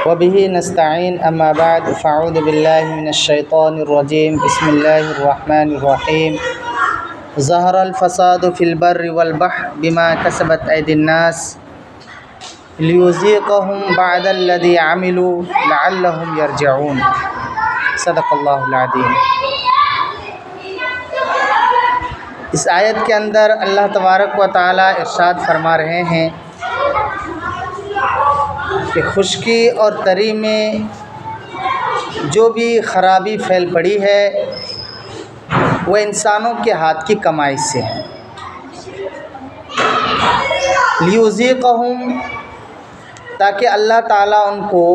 वबिही नस्तईन अम्मा बाद फ़अऊज़ु बिल्लाहि मिनश्शैतानिर्रजीम बिस्मिल्लाहिर्रहमानिर्रहीम ज़हरल फ़सादु फ़िल बर्रि वल बहरि बिमा कसबत अयदिन्नास लियुज़ीक़हुम बअदल्लज़ी अमिलू लअल्लहुम यरजिऊन। सदक़ल्लाहुल अज़ीम। इस आयत के अंदर अल्लाह तबारक व तआला इरशाद फरमा रहे हैं कि खुश्की और तरी में जो भी ख़राबी फैल पड़ी है वह इंसानों के हाथ की कमाई से है। लियुज़ीक़हुम, ताकि अल्लाह ताला उनको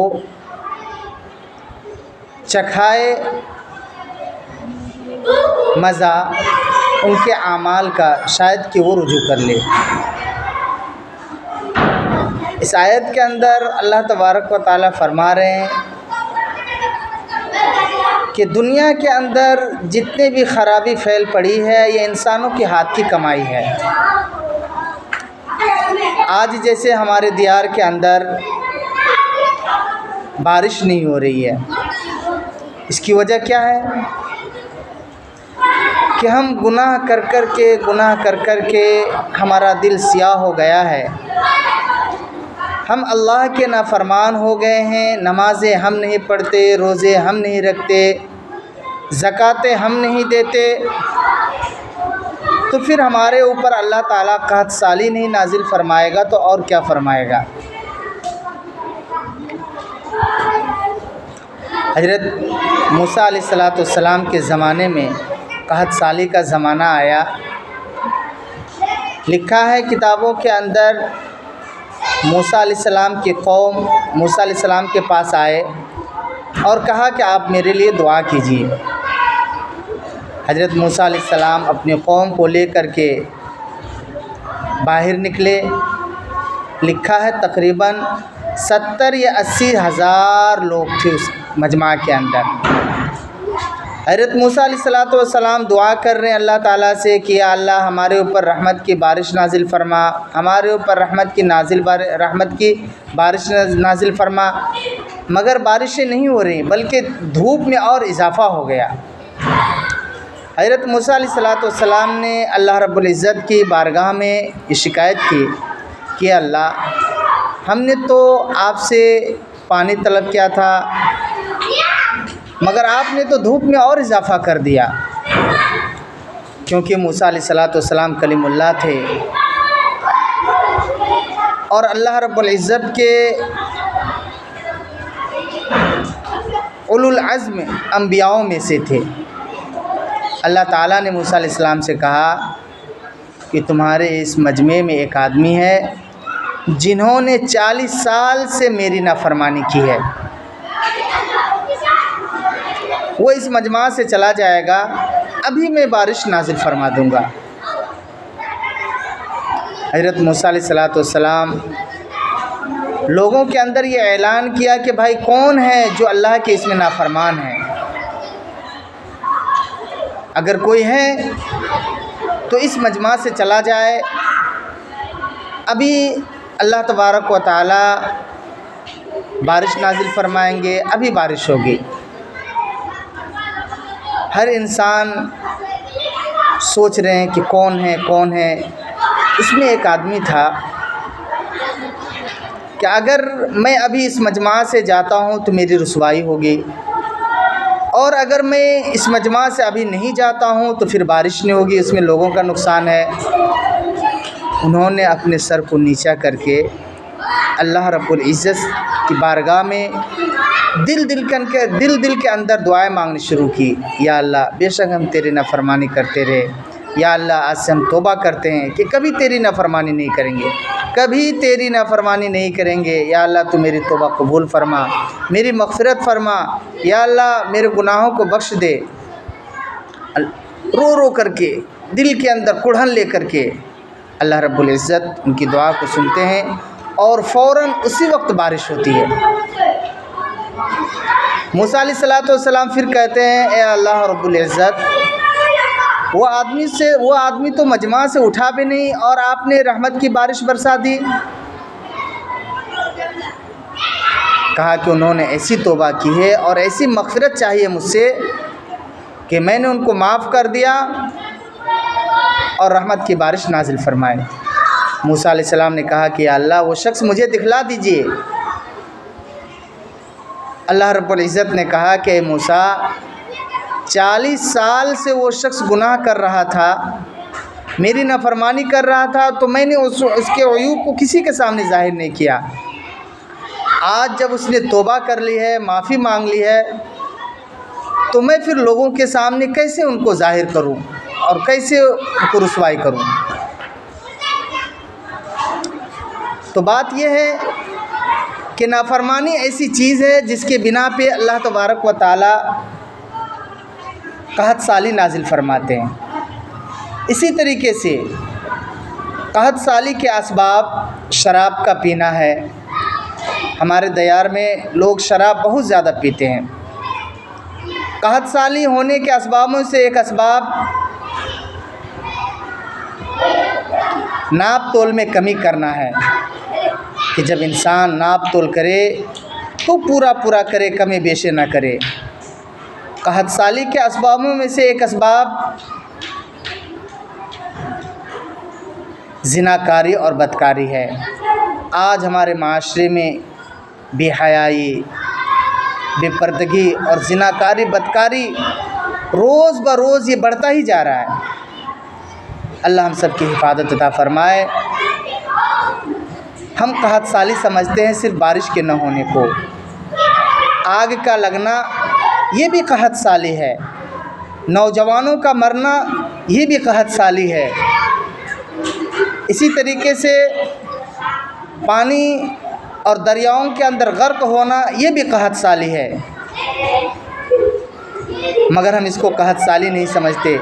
चखाए मज़ा उनके आमाल का, शायद कि वो रुजू कर ले। इस आयत के अंदर अल्लाह तबारक व तआला फरमा रहे हैं कि दुनिया के अंदर जितने भी ख़राबी फैल पड़ी है ये इंसानों के हाथ की कमाई है। आज जैसे हमारे दियार के अंदर बारिश नहीं हो रही है, इसकी वजह क्या है कि हम गुनाह कर के हमारा दिल स्याह हो गया है। हम अल्लाह के नाफरमान हो गए हैं। नमाज़ें हम नहीं पढ़ते, रोज़े हम नहीं रखते, ज़कातें हम नहीं देते, तो फिर हमारे ऊपर अल्लाह ताला कहत साली नहीं नाजिल फरमाएगा तो और क्या फरमाएगा। हज़रत मूसा अलैहिस्सलाम के ज़माने में कहत साली का ज़माना आया। लिखा है किताबों के अंदर, मूसा अलैहिस्सलाम की कौम मूसा अलैहिस्सलाम के पास आए और कहा कि आप मेरे लिए दुआ कीजिए। हज़रत मूसा अलैहिस्सलाम अपनी कौम को लेकर के बाहर निकले। लिखा है तकरीबन 70 या 80 हज़ार लोग थे उस मजमा के अंदर। हज़रत मूसा अलैहिस्सलाम दुआ कर रहे हैं अल्लाह ताला से कि या अल्लाह हमारे ऊपर रहमत की बारिश नाजिल फरमा, हमारे ऊपर रहमत की बारिश नाजिल फरमा। मगर बारिशें नहीं हो रही बल्कि धूप में और इजाफ़ा हो गया। हज़रत मूसा अलैहिस्सलाम ने अल्लाह रब्बुल इज़्ज़त की बारगाह में ये शिकायत की कि अल्लाह, हमने तो आपसे पानी तलब किया था मगर आपने तो धूप में और इजाफ़ा कर दिया। क्योंकि मूसा अलैहिस्सलाम कलीमुल्लाह थे और अल्लाह रब्बुल इज़्ज़त के उलुल अज़्म अंबियाओं में से थे। अल्लाह ताला ने मूसा अलैहिस्सलाम से कहा कि तुम्हारे इस मजमे में एक आदमी है जिन्होंने 40 साल से मेरी नाफरमानी की है, वो इस मजमा से चला जाएगा, अभी मैं बारिश नाजिल फरमा दूँगा। हज़रत मूसा अलैहिस्सलाम लोगों के अंदर ये ऐलान किया कि भाई कौन है जो अल्लाह के इसमें नाफरमान है। अगर कोई है तो इस मजमा से चला जाए, अभी अल्लाह तबारक व तआला बारिश नाजिल फरमाएंगे, अभी बारिश होगी। हर इंसान सोच रहे हैं कि कौन है। इसमें एक आदमी था कि अगर मैं अभी इस मजमा से जाता हूँ तो मेरी रुसवाई होगी, और अगर मैं इस मजमा से अभी नहीं जाता हूँ तो फिर बारिश नहीं होगी, इसमें लोगों का नुकसान है। उन्होंने अपने सर को नीचा करके अल्लाह रब्बुल इज़्ज़त की बारगाह में दिल के अंदर दुआएं मांगनी शुरू की। या अल्लाह, बेशक हम तेरी नाफरमानी करते रहे, या अल्लाह आज से हम तौबा करते हैं कि कभी तेरी नाफरमानी नहीं करेंगे। या अल्लाह तू मेरी तौबा कबूल फरमा, मेरी मग़फ़िरत फरमा, या अल्लाह मेरे गुनाहों को बख्श दे। रो करके दिल के अंदर कुढ़न ले करके अल्लाह रब्बुल इज़्ज़त उनकी दुआ को सुनते हैं और फ़ौरन उसी वक्त बारिश होती है। मूसा अलैहिस्सलाम फिर कहते हैं, ए अल्लाह रब्बुल इज़्ज़त, वो आदमी तो मजमा से उठा भी नहीं और आपने रहमत की बारिश बरसा दी। कहा कि उन्होंने ऐसी तौबा की है और ऐसी मग़फ़िरत चाहिए मुझसे कि मैंने उनको माफ़ कर दिया और रहमत की बारिश नाजिल फरमाए। मूसा अलैहिस्सलाम ने कहा कि अल्लाह वो शख्स मुझे दिखला दीजिए। अल्लाह रब्बुल इज़्ज़त ने कहा कि मूसा 40 साल से वो शख्स गुनाह कर रहा था, मेरी नाफरमानी कर रहा था, तो मैंने उसके अयूब को किसी के सामने ज़ाहिर नहीं किया। आज जब उसने तौबा कर ली है, माफ़ी मांग ली है, तो मैं फिर लोगों के सामने कैसे उनको ज़ाहिर करूं और कैसे उनको रुसवाई करूं। तो बात यह है कि नाफरमानी ऐसी चीज़ है जिसके बिना पे अल्लाह तबारक व तआला कहत साली नाजिल फरमाते हैं। इसी तरीके से कहत साली के असबाब शराब का पीना है। हमारे दयार में लोग शराब बहुत ज़्यादा पीते हैं। कहत साली होने के असबाबों से एक असबाब नाप तोल में कमी करना है कि जब इंसान नाप तोल करे तो पूरा पूरा करे, कमी बेशे ना करे। कहत साली के असबाबों में से एक असबाब ज़िनाकारी और बदकारी है। आज हमारे माशरे में बेहयाई, बेपर्दगी और ज़िनाकारी, बदकारी रोज़ ब रोज़ ये बढ़ता ही जा रहा है। अल्लाह हम सब की हिफाजत अता फ़रमाए। हम कहत साली समझते हैं सिर्फ बारिश के न होने को, आग का लगना ये भी कहत साली है, नौजवानों का मरना ये भी कहत साली है। इसी तरीके से पानी और दरियाओं के अंदर गर्क होना ये भी कहत साली है, मगर हम इसको कहत साली नहीं समझते।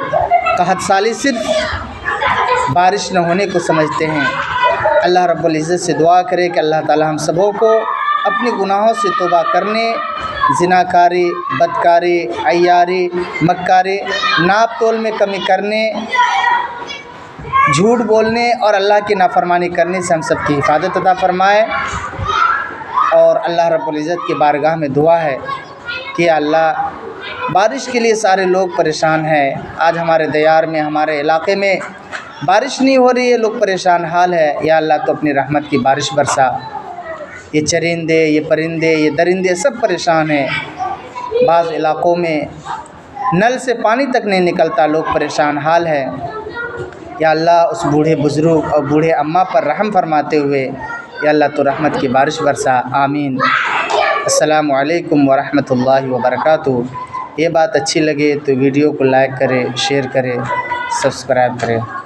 कहत साली सिर्फ बारिश न होने को समझते हैं। अल्लाह रब्बुल इज़्ज़त से दुआ करे कि अल्लाह ताला हम सबों को अपने गुनाहों से तौबा करने, ज़िनाकारी, बदकारी, अय्यारी, मक्कारी, नाप तोल में कमी करने, झूठ बोलने और अल्लाह की नाफरमानी करने से हम सब की हिफाजत अता फ़रमाए। और अल्लाह रब्बुल इज़्ज़त की बारगाह में दुआ है कि अल्लाह बारिश के लिए सारे लोग परेशान हैं। आज हमारे दयार में, हमारे इलाक़े में बारिश नहीं हो रही है, लोग परेशान हाल है। या अल्लाह तो अपनी रहमत की बारिश बरसा। ये चरिंदे, ये परिंदे, ये दरिंदे सब परेशान हैं। बाज़ इलाक़ों में नल से पानी तक नहीं निकलता, लोग परेशान हाल है। या अल्लाह उस बूढ़े बुज़ुर्ग और बूढ़े अम्मा पर रहम फरमाते हुए या अल्लाह तो रहमत की बारिश बरसा। आमीन। अस्सलामु अलैकुम व रहमतुल्लाहि व बरकातुहू। ये बात अच्छी लगे तो वीडियो को लाइक करें, शेयर करें, सब्सक्राइब करें।